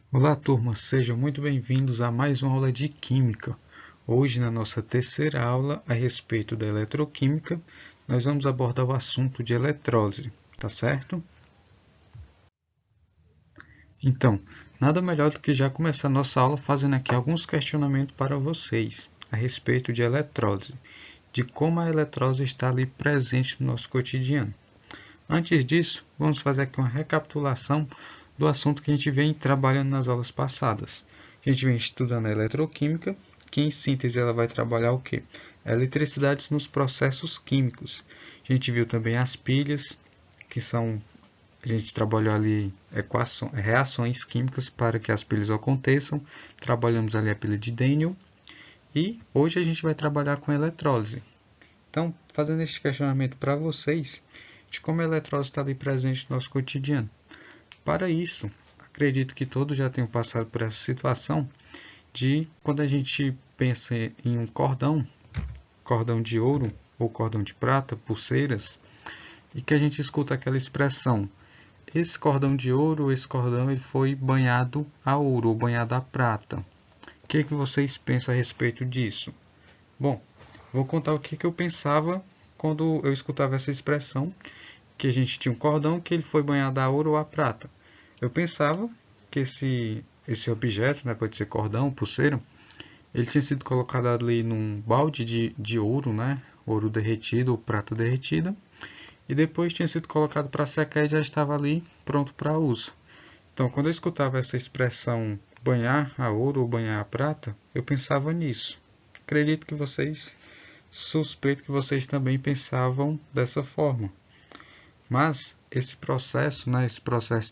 Olá, turma, sejam muito bem-vindos a mais uma aula de Química. Hoje, na nossa terceira aula a respeito da eletroquímica, nós vamos abordar o assunto de eletrólise, tá certo? Então, nada melhor do que já começar a nossa aula fazendo aqui alguns questionamentos para vocês a respeito de eletrólise, de como a eletrólise está ali presente no nosso cotidiano. Antes disso, vamos fazer aqui uma recapitulação do assunto que a gente vem trabalhando nas aulas passadas. A gente vem estudando a eletroquímica, que em síntese ela vai trabalhar o quê? A eletricidade nos processos químicos. A gente viu também as pilhas, que são, a gente trabalhou ali reações químicas para que as pilhas aconteçam. Trabalhamos ali a pilha de Daniel. E hoje a gente vai trabalhar com a eletrólise. Então, fazendo este questionamento para vocês, de como a eletrólise está ali presente no nosso cotidiano. Para isso, acredito que todos já tenham passado por essa situação de quando a gente pensa em um cordão de ouro ou cordão de prata, pulseiras, e que a gente escuta aquela expressão: esse cordão de ouro, esse cordão ele foi banhado a ouro ou banhado a prata. O que vocês pensam a respeito disso? Bom, vou contar o que eu pensava quando eu escutava essa expressão, que a gente tinha um cordão que ele foi banhado a ouro ou a prata. Eu pensava que esse objeto, né, pode ser cordão, pulseira, ele tinha sido colocado ali num balde de ouro, né, ouro derretido ou prata derretida, e depois tinha sido colocado para secar e já estava ali pronto para uso. Então, quando eu escutava essa expressão banhar a ouro ou banhar a prata, eu pensava nisso. Acredito que suspeito que vocês também pensavam dessa forma. Mas esse processo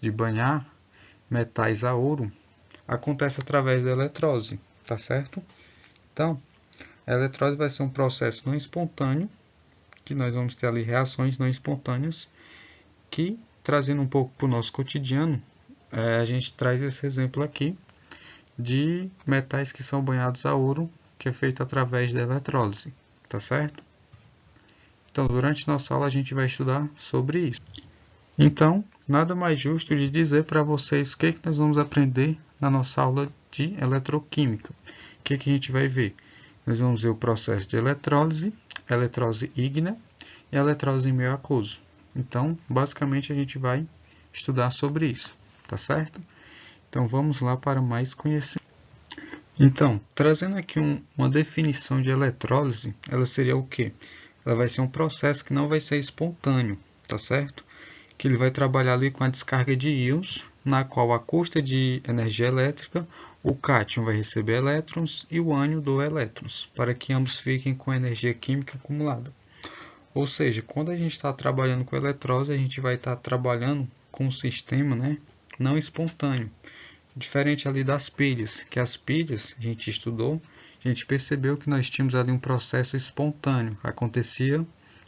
de banhar metais a ouro acontece através da eletrólise, tá certo? Então, a eletrólise vai ser um processo não espontâneo, que nós vamos ter ali reações não espontâneas, que, trazendo um pouco para o nosso cotidiano, a gente traz esse exemplo aqui de metais que são banhados a ouro, que é feito através da eletrólise, tá certo? Então, durante nossa aula a gente vai estudar sobre isso. Então, nada mais justo de dizer para vocês o que nós vamos aprender na nossa aula de eletroquímica. O que a gente vai ver? Nós vamos ver o processo de eletrólise, eletrólise ígnea e eletrólise em meio aquoso. Então, basicamente, a gente vai estudar sobre isso, tá certo? Então, vamos lá para mais conhecimento. Então, trazendo aqui uma definição de eletrólise, ela seria o quê? Ela vai ser um processo que não vai ser espontâneo, tá certo? Que ele vai trabalhar ali com a descarga de íons, na qual a custa de energia elétrica, o cátion vai receber elétrons e o ânion doa elétrons, para que ambos fiquem com a energia química acumulada. Ou seja, quando a gente está trabalhando com eletrólise, a gente vai estar trabalhando com um sistema, né, não espontâneo. Diferente ali das pilhas, que as pilhas, a gente estudou, a gente percebeu que nós tínhamos ali um processo espontâneo. Acontecia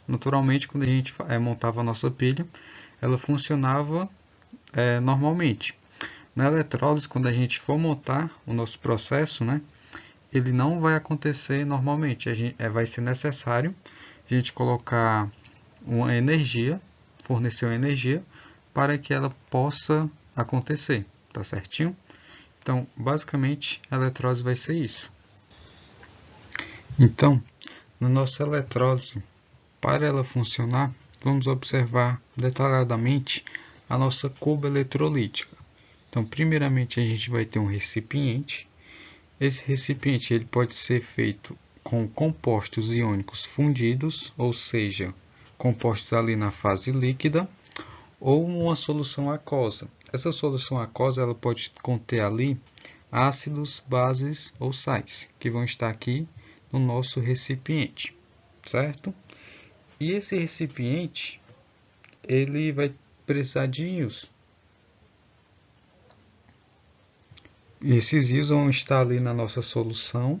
naturalmente quando a gente montava a nossa pilha, ela funcionava normalmente. Na eletrólise, quando a gente for montar o nosso processo, né, ele não vai acontecer normalmente. Vai ser necessário a gente colocar uma energia, fornecer uma energia para que ela possa acontecer, tá certinho? Então, basicamente, a eletrólise vai ser isso. Então, na nossa eletrólise, para ela funcionar, vamos observar detalhadamente a nossa cuba eletrolítica. Então, primeiramente, a gente vai ter um recipiente. Esse recipiente ele pode ser feito com compostos iônicos fundidos, ou seja, compostos ali na fase líquida, ou uma solução aquosa. Essa solução aquosa ela pode conter ali ácidos, bases ou sais, que vão estar aqui no nosso recipiente, certo? E esse recipiente ele vai precisar de íons. Esses íons vão estar ali na nossa solução,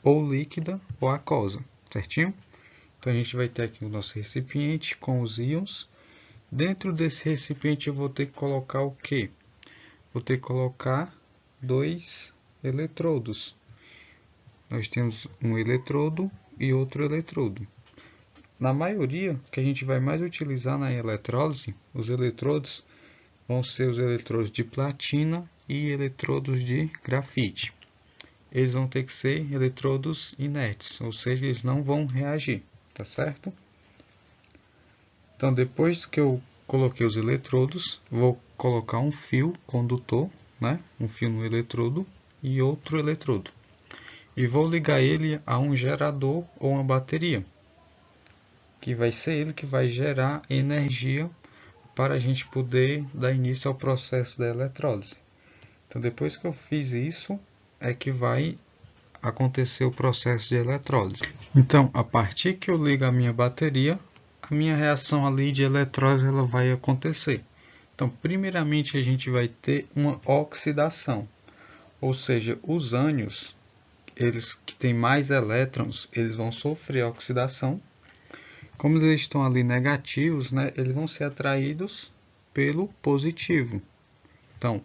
ou líquida ou aquosa, certinho? Então a gente vai ter aqui o nosso recipiente com os íons. Dentro desse recipiente eu vou ter que colocar o quê? Vou ter que colocar dois eletrodos. Nós temos um eletrodo e outro eletrodo. Na maioria, que a gente vai mais utilizar na eletrólise, os eletrodos vão ser os eletrodos de platina e eletrodos de grafite. Eles vão ter que ser eletrodos inertes, ou seja, eles não vão reagir, tá certo? Então, depois que eu coloquei os eletrodos, vou colocar um fio condutor, né? Um fio no eletrodo e outro eletrodo. E vou ligar ele a um gerador ou uma bateria, que vai ser ele que vai gerar energia para a gente poder dar início ao processo da eletrólise. Então, depois que eu fiz isso, é que vai acontecer o processo de eletrólise. Então, a partir que eu ligo a minha bateria, a minha reação ali de eletrólise ela vai acontecer. Então, primeiramente a gente vai ter uma oxidação, ou seja, os ânions, eles que têm mais elétrons, eles vão sofrer oxidação. Como eles estão ali negativos, né, eles vão ser atraídos pelo positivo. Então,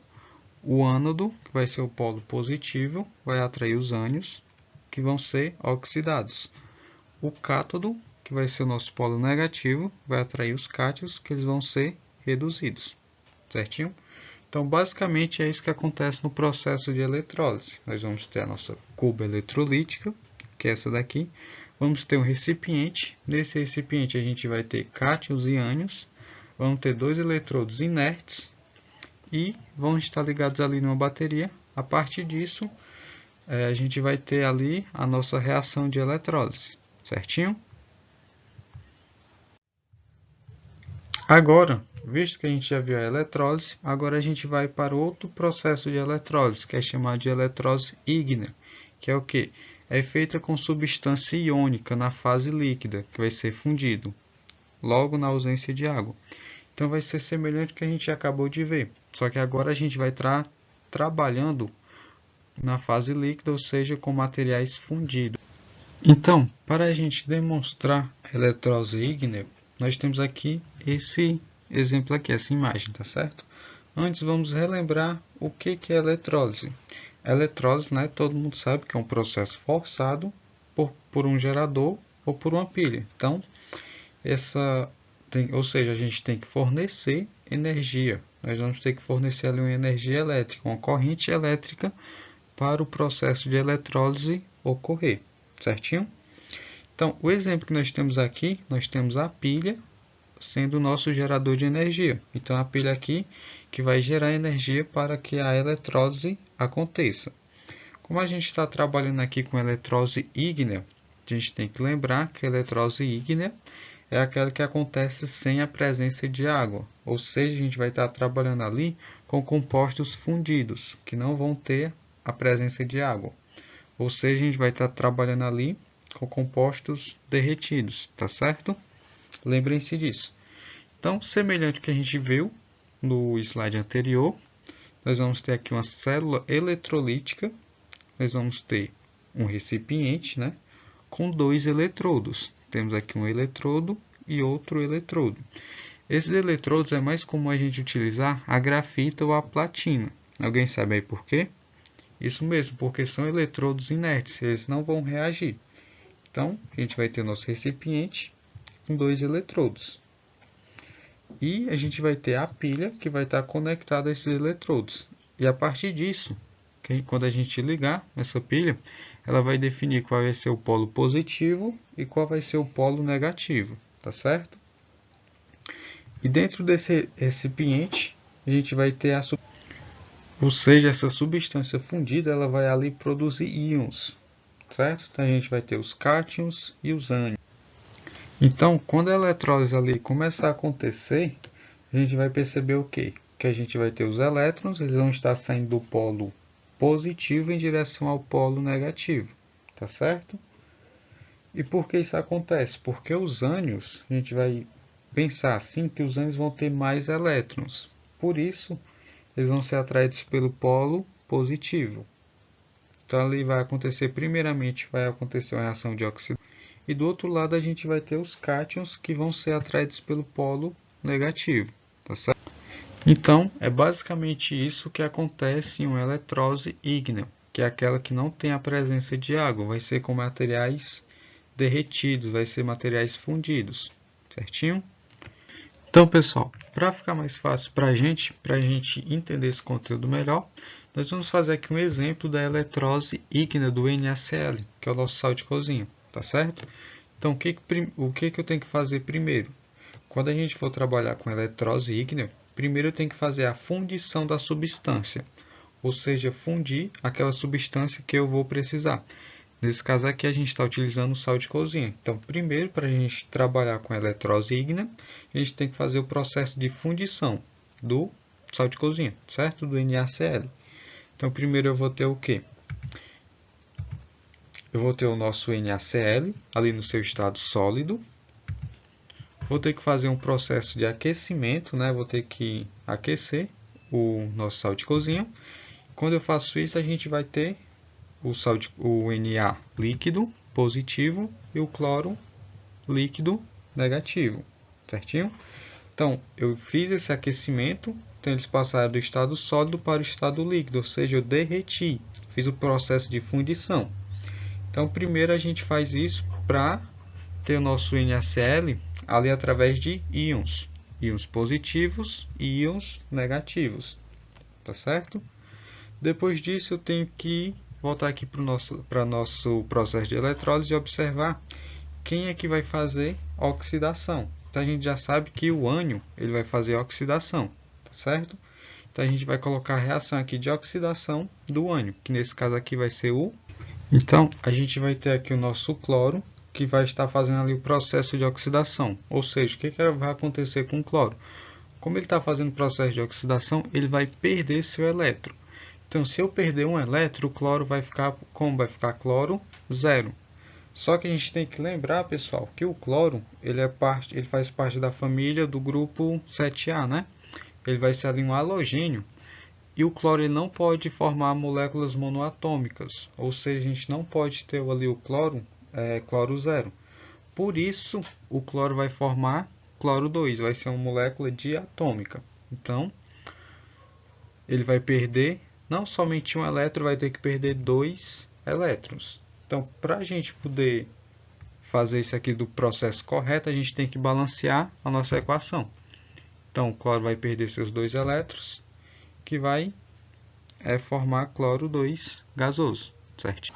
o ânodo, que vai ser o polo positivo, vai atrair os ânions, que vão ser oxidados. O cátodo, que vai ser o nosso polo negativo, vai atrair os cátions, que eles vão ser reduzidos. Certinho? Então, basicamente, é isso que acontece no processo de eletrólise. Nós vamos ter a nossa cuba eletrolítica, que é essa daqui. Vamos ter um recipiente. Nesse recipiente, a gente vai ter cátions e ânions. Vamos ter dois eletrodos inertes e vão estar ligados ali numa bateria. A partir disso, a gente vai ter ali a nossa reação de eletrólise. Certinho? Agora, visto que a gente já viu a eletrólise, agora a gente vai para outro processo de eletrólise, que é chamado de eletrólise ígnea, que é o quê? É feita com substância iônica na fase líquida, que vai ser fundido, logo na ausência de água. Então vai ser semelhante ao que a gente acabou de ver, só que agora a gente vai estar trabalhando na fase líquida, ou seja, com materiais fundidos. Então, para a gente demonstrar a eletrólise ígnea, nós temos aqui esse exemplo aqui, essa imagem, tá certo? Antes vamos relembrar o que é eletrólise. A eletrólise, né, todo mundo sabe que é um processo forçado por um gerador ou por uma pilha. Então, ou seja, a gente tem que fornecer energia. Nós vamos ter que fornecer ali uma energia elétrica, uma corrente elétrica para o processo de eletrólise ocorrer, certinho? Então, o exemplo que nós temos aqui, nós temos a pilha sendo o nosso gerador de energia. Então, a pilha aqui que vai gerar energia para que a eletrólise aconteça. Como a gente está trabalhando aqui com eletrólise ígnea, a gente tem que lembrar que a eletrólise ígnea é aquela que acontece sem a presença de água. Ou seja, a gente vai estar trabalhando ali com compostos fundidos, que não vão ter a presença de água. Ou seja, a gente vai estar trabalhando ali com compostos derretidos, tá certo? Lembrem-se disso. Então, semelhante ao que a gente viu no slide anterior, nós vamos ter aqui uma célula eletrolítica, nós vamos ter um recipiente, né, com dois eletrodos. Temos aqui um eletrodo e outro eletrodo. Esses eletrodos é mais comum a gente utilizar a grafita ou a platina. Alguém sabe aí por quê? Isso mesmo, porque são eletrodos inertes, eles não vão reagir. Então, a gente vai ter o nosso recipiente com dois eletrodos. E a gente vai ter a pilha que vai estar conectada a esses eletrodos. E a partir disso, quando a gente ligar essa pilha, ela vai definir qual vai ser o polo positivo e qual vai ser o polo negativo, tá certo? E dentro desse recipiente, a gente vai ter ou seja, essa substância fundida, ela vai ali produzir íons, certo? Então a gente vai ter os cátions e os ânions. Então, quando a eletrólise ali começar a acontecer, a gente vai perceber o quê? Que a gente vai ter os elétrons, eles vão estar saindo do polo positivo em direção ao polo negativo, tá certo? E por que isso acontece? Porque os ânions, a gente vai pensar assim que os ânions vão ter mais elétrons. Por isso, eles vão ser atraídos pelo polo positivo. Então, ali vai acontecer, primeiramente, vai acontecer uma reação de oxidação. E do outro lado, a gente vai ter os cátions que vão ser atraídos pelo polo negativo. Tá certo? Então, é basicamente isso que acontece em uma eletrólise ígnea, que é aquela que não tem a presença de água. Vai ser com materiais derretidos, vai ser materiais fundidos. Certinho? Então, pessoal, para ficar mais fácil para a gente entender esse conteúdo melhor, nós vamos fazer aqui um exemplo da eletrose ígnea do NaCl, que é o nosso sal de cozinha, tá certo? Então, o que eu tenho que fazer primeiro? Quando a gente for trabalhar com eletrose ígnea, primeiro eu tenho que fazer a fundição da substância, ou seja, fundir aquela substância que eu vou precisar. Nesse caso aqui, a gente está utilizando o sal de cozinha. Então, primeiro, para a gente trabalhar com a eletrose ígnea, a gente tem que fazer o processo de fundição do sal de cozinha, certo? Do NaCl. Então, primeiro eu vou ter o quê? Eu vou ter o nosso NaCl ali no seu estado sólido. Vou ter que fazer um processo de aquecimento, né? Vou ter que aquecer o nosso sal de cozinha. Quando eu faço isso, a gente vai ter o Na líquido positivo e o cloro líquido negativo, certinho? Então, eu fiz esse aquecimento, então eles passaram do estado sólido para o estado líquido, ou seja, eu derreti, fiz o processo de fundição. Então, primeiro a gente faz isso para ter o nosso NaCl ali através de íons, íons positivos e íons negativos, tá certo? Depois disso, eu tenho que voltar aqui para o nosso processo de eletrólise e observar quem é que vai fazer oxidação. Então, a gente já sabe que o ânion ele vai fazer oxidação, tá certo? Então, a gente vai colocar a reação aqui de oxidação do ânion, que nesse caso aqui vai ser o... Então, a gente vai ter aqui o nosso cloro, que vai estar fazendo ali o processo de oxidação. Ou seja, o que vai acontecer com o cloro? Como ele está fazendo o processo de oxidação, ele vai perder seu elétron. Então, se eu perder um elétron, o cloro vai ficar como? Vai ficar cloro zero. Só que a gente tem que lembrar, pessoal, que o cloro ele faz parte da família do grupo 7A, né? Ele vai ser ali um halogênio. E o cloro ele não pode formar moléculas monoatômicas. Ou seja, a gente não pode ter ali o cloro, cloro zero. Por isso, o cloro vai formar cloro 2, vai ser uma molécula diatômica. Então, ele vai perder não somente um elétron, vai ter que perder 2 elétrons. Então, para a gente poder fazer isso aqui do processo correto, a gente tem que balancear a nossa equação. Então, o cloro vai perder seus 2 elétrons, que vai formar cloro 2 gasoso, certo?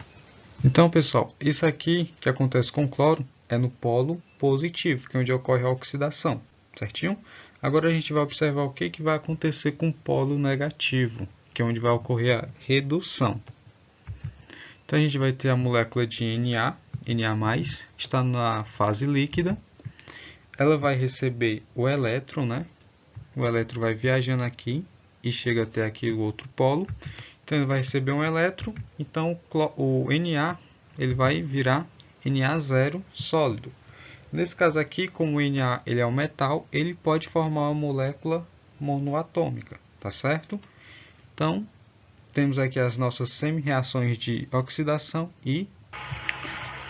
Então, pessoal, isso aqui que acontece com o cloro é no polo positivo, que é onde ocorre a oxidação, certinho? Agora a gente vai observar o que vai acontecer com o polo negativo, que é onde vai ocorrer a redução. Então a gente vai ter a molécula de Na, Na+, está na fase líquida. Ela vai receber o elétron, né? O elétron vai viajando aqui e chega até aqui o outro polo. Então ele vai receber um elétron, então o Na ele vai virar Na0 sólido. Nesse caso aqui, como o Na ele é um metal, ele pode formar uma molécula monoatômica, tá certo? Então, temos aqui as nossas semi-reações de oxidação e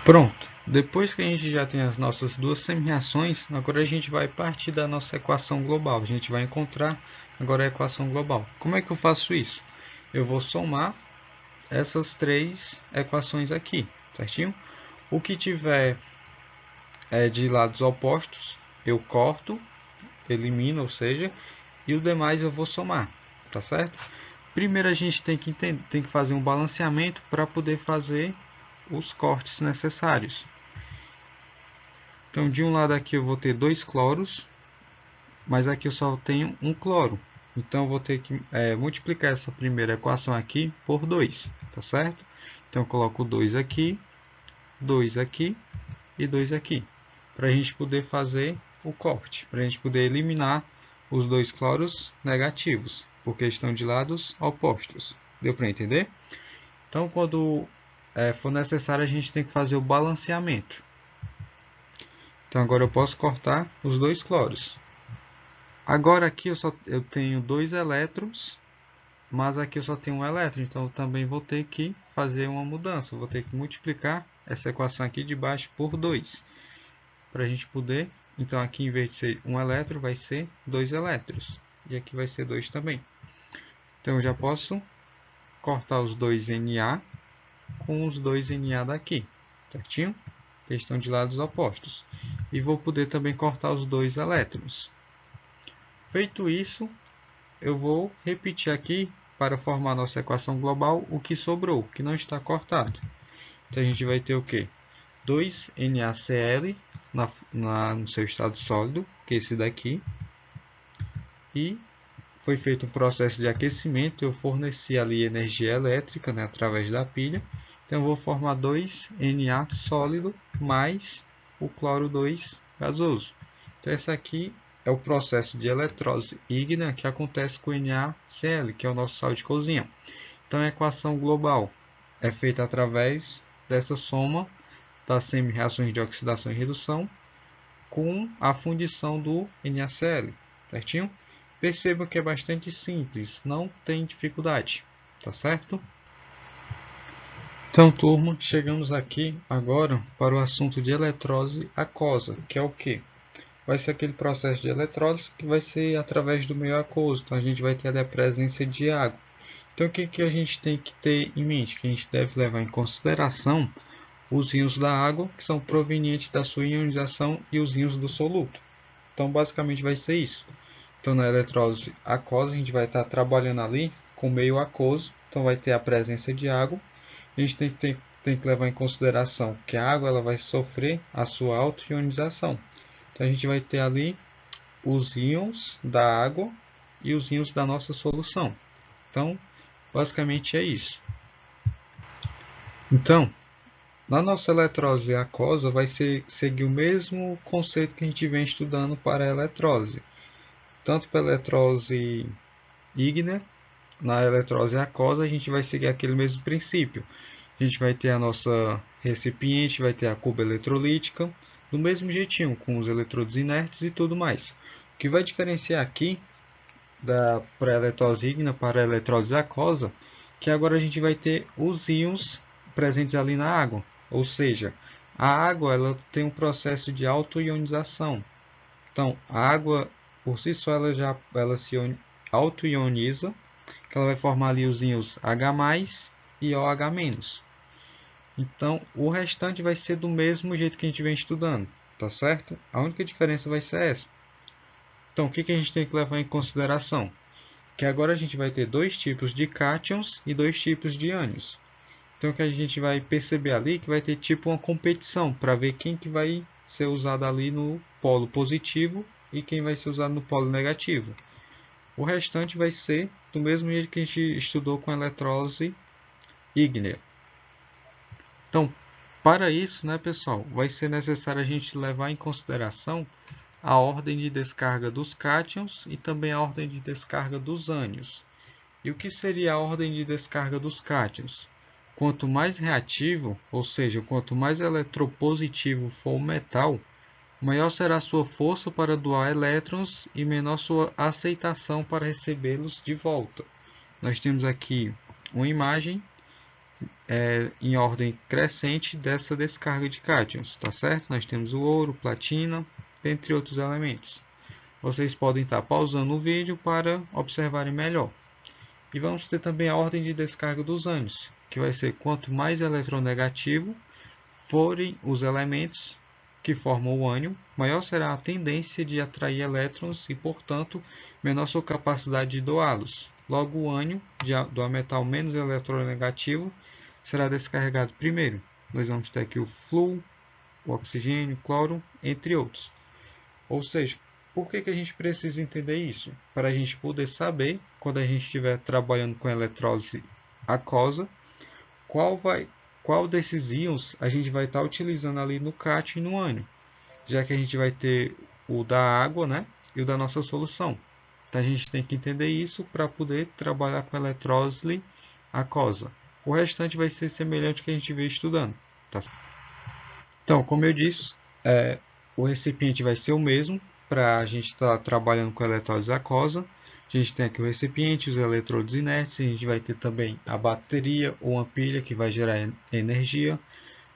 pronto. Depois que a gente já tem as nossas duas semi-reações, agora a gente vai partir da nossa equação global. A gente vai encontrar agora a equação global. Como é que eu faço isso? Eu vou somar essas três equações aqui, certinho? O que tiver de lados opostos, eu corto, elimino, ou seja, e o demais eu vou somar, tá certo? Primeiro a gente tem que fazer um balanceamento para poder fazer os cortes necessários. Então, de um lado aqui eu vou ter 2 cloros, mas aqui eu só tenho um cloro. Então, eu vou ter que multiplicar essa primeira equação aqui por 2, tá certo? Então, eu coloco 2 aqui e 2 aqui, para a gente poder fazer o corte, para a gente poder eliminar os 2 cloros negativos, porque estão de lados opostos. Deu para entender? Então, quando for necessário, a gente tem que fazer o balanceamento. Então, agora eu posso cortar os 2 cloros. Agora aqui eu tenho 2 elétrons, mas aqui eu só tenho um elétron, então eu também vou ter que fazer uma mudança. Eu vou ter que multiplicar essa equação aqui de baixo por 2, para a gente poder... Então, aqui em vez de ser um elétron, vai ser 2 elétrons. E aqui vai ser 2 também. Então, eu já posso cortar os 2 Na com os 2 Na daqui, certinho? Que estão de lados opostos. E vou poder também cortar os 2 elétrons. Feito isso, eu vou repetir aqui para formar nossa equação global o que sobrou, que não está cortado. Então a gente vai ter o quê? 2NaCl no seu estado sólido, que é esse daqui, e foi feito um processo de aquecimento, eu forneci ali energia elétrica, né, através da pilha. Então eu vou formar 2Na sólido mais o cloro 2 gasoso. Então esse aqui é o processo de eletrólise ígnea que acontece com o NaCl, que é o nosso sal de cozinha. Então a equação global é feita através dessa soma das semi-reações de oxidação e redução com a fundição do NaCl, certinho? Perceba que é bastante simples, não tem dificuldade, tá certo? Então, turma, chegamos aqui agora para o assunto de eletrólise aquosa, que é o quê? Vai ser aquele processo de eletrólise que vai ser através do meio aquoso, então a gente vai ter ali a presença de água. Então, o que a gente tem que ter em mente? Que a gente deve levar em consideração os íons da água, que são provenientes da sua ionização, e os íons do soluto. Então, basicamente vai ser isso. Então, na eletrólise aquosa, a gente vai estar trabalhando ali com meio aquoso, então vai ter a presença de água. A gente tem que levar em consideração que a água ela vai sofrer a sua auto-ionização. Então, a gente vai ter ali os íons da água e os íons da nossa solução. Então, basicamente é isso. Então, na nossa eletrólise aquosa, vai seguir o mesmo conceito que a gente vem estudando para a eletrólise. Tanto para a eletrólise ígnea, na eletrólise aquosa, a gente vai seguir aquele mesmo princípio. A gente vai ter a nossa recipiente, vai ter a cuba eletrolítica, do mesmo jeitinho, com os eletrodos inertes e tudo mais. O que vai diferenciar aqui da eletrólise ígnea para a eletrólise aquosa, que agora a gente vai ter os íons presentes ali na água. Ou seja, a água ela tem um processo de auto-ionização. Então, a água, por si só, ela se auto-ioniza, que ela vai formar ali os íons H+, e OH-. Então, o restante vai ser do mesmo jeito que a gente vem estudando, tá certo? A única diferença vai ser essa. Então, o que a gente tem que levar em consideração? Que agora a gente vai ter dois tipos de cátions e dois tipos de ânions. Então, o que a gente vai perceber ali que vai ter tipo uma competição para ver quem que vai ser usado ali no polo positivo e quem vai ser usado no polo negativo. O restante vai ser do mesmo jeito que a gente estudou com a eletrólise ígnea. Então, para isso, né, pessoal, vai ser necessário a gente levar em consideração a ordem de descarga dos cátions e também a ordem de descarga dos ânions. E o que seria a ordem de descarga dos cátions? Quanto mais reativo, ou seja, quanto mais eletropositivo for o metal, maior será a sua força para doar elétrons e menor sua aceitação para recebê-los de volta. Nós temos aqui uma imagem em ordem crescente dessa descarga de cátions, tá certo? Nós temos o ouro, platina, entre outros elementos. Vocês podem estar pausando o vídeo para observarem melhor. E vamos ter também a ordem de descarga dos ânions, que vai ser quanto mais eletronegativo forem os elementos que formam o ânion, maior será a tendência de atrair elétrons e, portanto, menor sua capacidade de doá-los. Logo, o ânion do metal menos eletronegativo será descarregado primeiro. Nós vamos ter aqui o flúor, o oxigênio, o cloro, entre outros. Ou seja, por que a gente precisa entender isso? Para a gente poder saber, quando a gente estiver trabalhando com eletrólise aquosa, qual desses íons a gente vai estar utilizando ali no cátion e no ânion, já que a gente vai ter o da água, né, e o da nossa solução. Então a gente tem que entender isso para poder trabalhar com eletrólise aquosa. O restante vai ser semelhante ao que a gente veio estudando. Tá? Então, como eu disse, o recipiente vai ser o mesmo para a gente estar trabalhando com a eletrólise aquosa. A gente tem aqui o recipiente, os eletrodos inertes, a gente vai ter também a bateria ou uma pilha que vai gerar energia.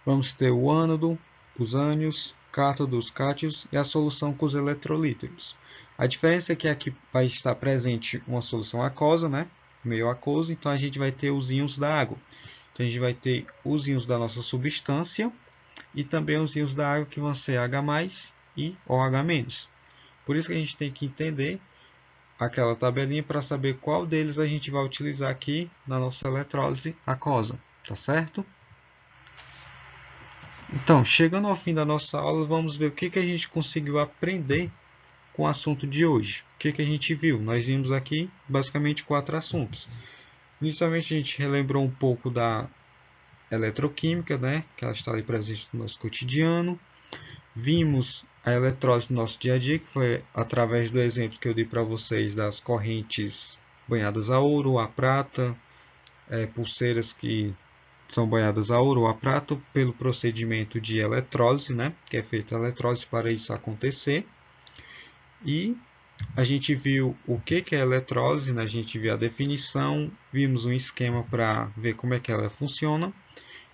Vamos ter o ânodo, os ânions, cátodo, os cátions e a solução com os eletrolíticos. A diferença é que aqui vai estar presente uma solução aquosa, né? Meio aquoso, então a gente vai ter os íons da água. Então a gente vai ter os íons da nossa substância e também os íons da água que vão ser H+ e OH-. Por isso que a gente tem que entender aquela tabelinha para saber qual deles a gente vai utilizar aqui na nossa eletrólise aquosa, tá certo? Então, chegando ao fim da nossa aula, vamos ver o que a gente conseguiu aprender com o assunto de hoje. O que a gente viu? Nós vimos aqui basicamente 4 assuntos. Inicialmente a gente relembrou um pouco da eletroquímica, né, que ela está ali presente no nosso cotidiano. Vimos a eletrólise no nosso dia a dia, que foi através do exemplo que eu dei para vocês das correntes banhadas a ouro, a prata, pulseiras que são banhadas a ouro ou a prata, pelo procedimento de eletrólise, né, que é feita a eletrólise para isso acontecer. E a gente viu o que é eletrólise, né? A gente viu a definição, vimos um esquema para ver como é que ela funciona.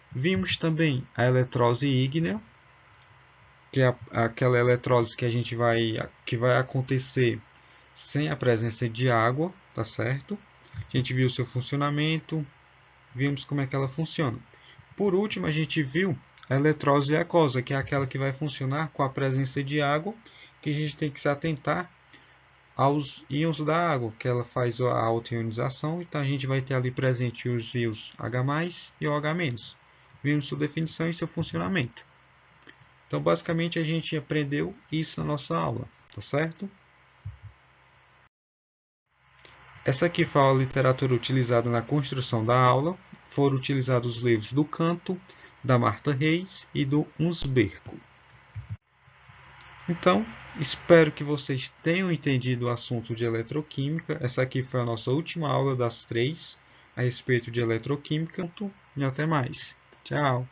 Vimos também a eletrólise ígnea, que é aquela eletrólise que vai acontecer sem a presença de água, tá certo? A gente viu o seu funcionamento, vimos como é que ela funciona. Por último, a gente viu a eletrólise aquosa, que é aquela que vai funcionar com a presença de água, que a gente tem que se atentar aos íons da água, que ela faz a autoionização, então a gente vai ter ali presente os íons H+, e OH-. Vimos sua definição e seu funcionamento. Então, basicamente, a gente aprendeu isso na nossa aula, tá certo? Essa aqui foi a literatura utilizada na construção da aula. Foram utilizados os livros do Canto, da Marta Reis e do Hunsberco. Então, espero que vocês tenham entendido o assunto de eletroquímica. Essa aqui foi a nossa última aula das 3 a respeito de eletroquímica. E até mais. Tchau!